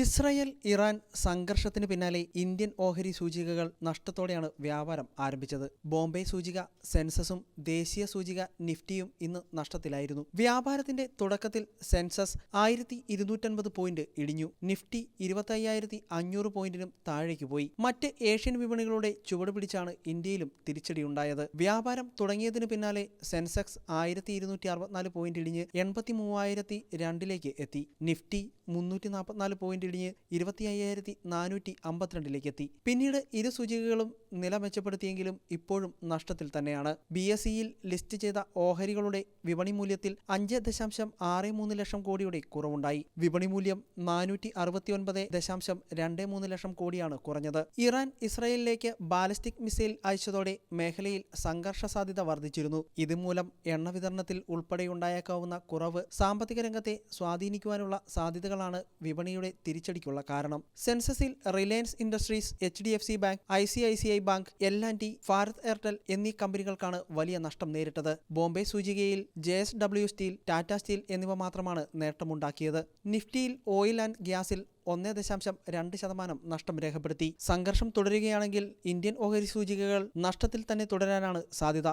Israel Iran സംഘർഷത്തിന് പിന്നാലെ Indian ഓഹരി സൂചികകൾ നഷ്ടത്തോടെയാണ് വ്യാപാരം ആരംഭിച്ചത്. ബോംബെ സൂചിക സെൻസസും ദേശീയ സൂചിക നിഫ്റ്റിയും ഇന്ന് നഷ്ടത്തിലായിരുന്നു. വ്യാപാരത്തിന്റെ തുടക്കത്തിൽ സെൻസസ് 1250 പോയിന്റ് ഇടിഞ്ഞു. നിഫ്റ്റി 25,500 പോയിന്റിനും താഴേക്ക് പോയി. മറ്റ് ഏഷ്യൻ വിപണികളുടെ ചുവട് പിടിച്ചാണ് ഇന്ത്യയിലും തിരിച്ചടിയുണ്ടായത്. വ്യാപാരം തുടങ്ങിയതിനു പിന്നാലെ സെൻസെക്സ് 1264 പോയിന്റ് ഇടിഞ്ഞ് 83,002 എത്തി. നിഫ്റ്റി 344 പോയിന്റ് ഇടിഞ്ഞ് 25,452 എത്തി. പിന്നീട് ഇരു സൂചികകളും നില മെച്ചപ്പെടുത്തിയെങ്കിലും ഇപ്പോഴും നഷ്ടത്തിൽ തന്നെയാണ്. BSEയിൽ ലിസ്റ്റ് ചെയ്ത ഓഹരികളുടെ വിപണി മൂല്യത്തിൽ 5.63 ലക്ഷം കോടിയുടെ കുറവുണ്ടായി. വിപണി മൂല്യം 469.23 ലക്ഷം കോടിയാണ് കുറഞ്ഞത്. ഇറാൻ ഇസ്രായേലിലേക്ക് ബാലിസ്റ്റിക് മിസൈൽ അയച്ചതോടെ മേഖലയിൽ സംഘർഷ സാധ്യത വർദ്ധിച്ചിരുന്നു. ഇതുമൂലം എണ്ണ വിതരണത്തിൽ ഉൾപ്പെടെയുണ്ടായേക്കാവുന്ന കുറവ് സാമ്പത്തിക രംഗത്തെ സ്വാധീനിക്കുവാനുള്ള സാധ്യതകളാണ് വിപണിയുടെ തിരിച്ചടിക്കുള്ള കാരണം. സെൻസസിൽ Reliance Industries, HDFC bank, ICICI bank, L&T, Bharat Airtel എന്നീ കമ്പനികൾക്കാണ് വലിയ നഷ്ടം നേരിട്ടത്. ബോംബെ സൂചികയിൽ JSW സ്റ്റീൽ, ടാറ്റ സ്റ്റീൽ എന്നിവ മാത്രമാണ് നേട്ടമുണ്ടാക്കിയത്. നിഫ്റ്റിയിൽ ഓയിൽ ആൻഡ് ഗ്യാസിൽ 1.2% നഷ്ടം രേഖപ്പെടുത്തി. സംഘർഷം തുടരുകയാണെങ്കിൽ ഇന്ത്യൻ ഓഹരി സൂചികകൾ നഷ്ടത്തിൽ തന്നെ തുടരാനാണ് സാധ്യത.